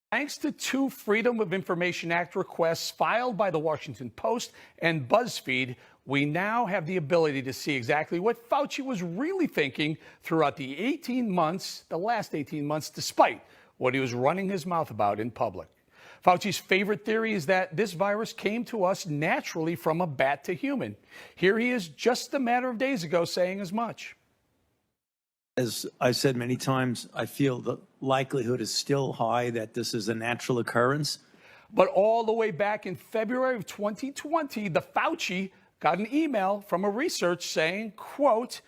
Thanks to two Freedom of Information Act requests filed by the Washington Post and BuzzFeed, we now have the ability to see exactly what Fauci was really thinking throughout the last 18 months, despite what he was running his mouth about in public. Fauci's favorite theory is that this virus came to us naturally from a bat to human. Here he is just a matter of days ago saying as much. As I've said many times, I feel the likelihood is still high that this is a natural occurrence. But all the way back in February of 2020, the Fauci got an email from a research saying, quote,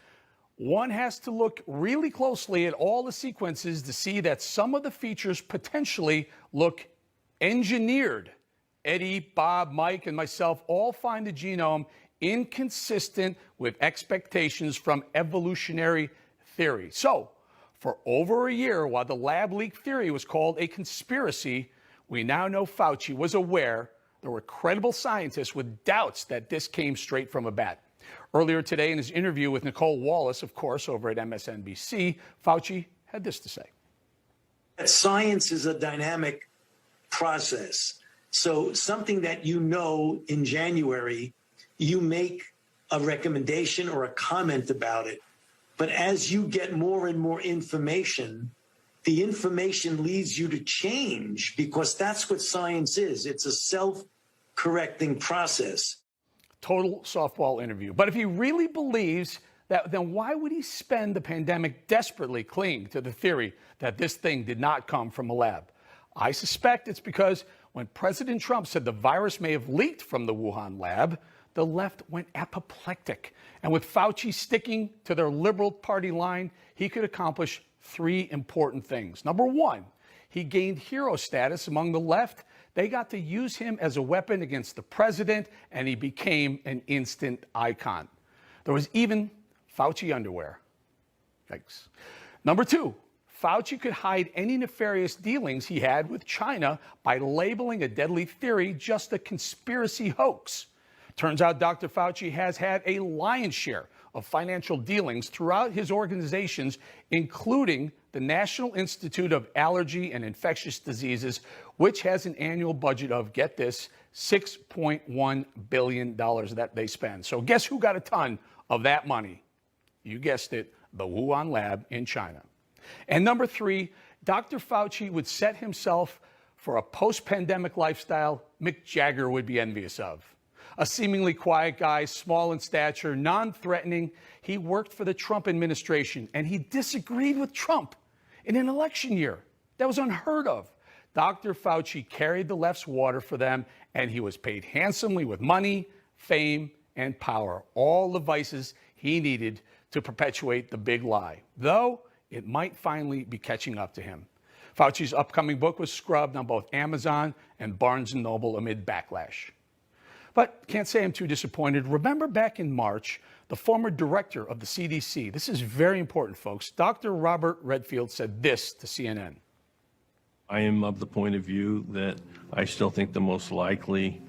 "One has to look really closely at all the sequences to see that some of the features potentially look engineered. Eddie, Bob, Mike, and myself all find the genome inconsistent with expectations from evolutionary theory." So, for over a year, while the lab leak theory was called a conspiracy, we now know Fauci was aware there were credible scientists with doubts that this came straight from a bat. Earlier today, in his interview with Nicole Wallace, of course, over at MSNBC, Fauci had this to say. Science is a dynamic process. So something that you know in January, you make a recommendation or a comment about it. But as you get more and more information, the information leads you to change, because that's what science is. It's a self-correcting process. Total softball interview. But if he really believes that, then why would he spend the pandemic desperately clinging to the theory that this thing did not come from a lab? I suspect it's because when President Trump said the virus may have leaked from the Wuhan lab, the left went apoplectic. And with Fauci sticking to their liberal party line, he could accomplish three important things. Number one, he gained hero status among the left. They got to use him as a weapon against the president, and he became an instant icon. There was even Fauci underwear. Yikes. Number two, Fauci could hide any nefarious dealings he had with China by labeling a deadly theory just a conspiracy hoax. Turns out Dr. Fauci has had a lion's share of financial dealings throughout his organizations, including the National Institute of Allergy and Infectious Diseases, which has an annual budget of, get this, $6.1 billion that they spend. So guess who got a ton of that money? You guessed it, the Wuhan lab in China. And number three, Dr. Fauci would set himself for a post-pandemic lifestyle Mick Jagger would be envious of. A seemingly quiet guy, small in stature, non-threatening, he worked for the Trump administration, and he disagreed with Trump in an election year. That was unheard of. Dr. Fauci carried the left's water for them, and he was paid handsomely with money, fame, and power, all the vices he needed to perpetuate the big lie, though it might finally be catching up to him. Fauci's upcoming book was scrubbed on both Amazon and Barnes & Noble amid backlash. But can't say I'm too disappointed. Remember back in March, the former director of the CDC, this is very important, folks, Dr. Robert Redfield said this to CNN. I am of the point of view that I still think the most likely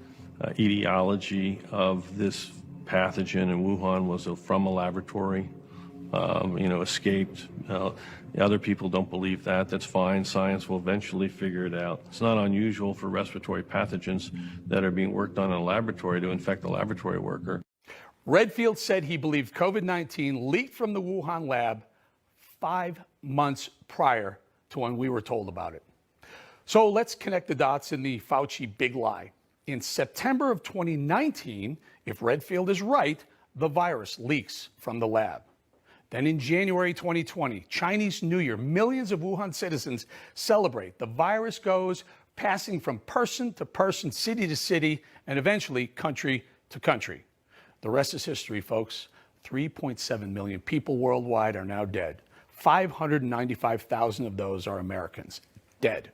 etiology of this pathogen in Wuhan was from a laboratory, escaped. Other people don't believe that. That's fine. Science will eventually figure it out. It's not unusual for respiratory pathogens that are being worked on in a laboratory to infect a laboratory worker. Redfield said he believed COVID-19 leaked from the Wuhan lab 5 months prior to when we were told about it. So let's connect the dots in the Fauci big lie. In September of 2019, if Redfield is right, the virus leaks from the lab. Then in January 2020, Chinese New Year, millions of Wuhan citizens celebrate. The virus goes passing from person to person, city to city, and eventually country to country. The rest is history, folks. 3.7 million people worldwide are now dead. 595,000 of those are Americans. Dead.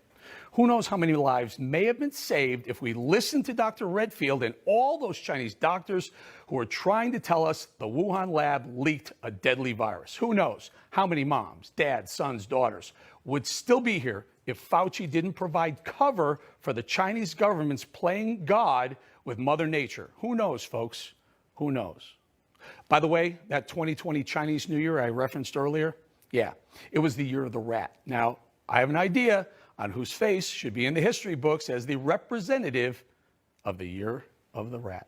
Who knows how many lives may have been saved if we listened to Dr. Redfield and all those Chinese doctors who are trying to tell us the Wuhan lab leaked a deadly virus. Who knows how many moms, dads, sons, daughters would still be here if Fauci didn't provide cover for the Chinese government's playing God with Mother Nature. Who knows, folks? Who knows? By the way, that 2020 Chinese New Year I referenced earlier, yeah, it was the year of the rat. Now, I have an idea on whose face should be in the history books as the representative of the year of the rat.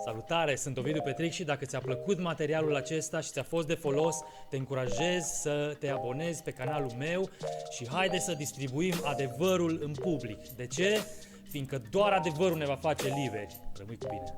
Salutare, sunt Ovidiu Petric și dacă ți-a plăcut materialul acesta și ți-a fost de folos, te încurajez să te abonezi pe canalul meu și haide să distribuim adevărul în public. De ce? Fiindcă doar adevărul ne va face liberi. Rămâi cu bine!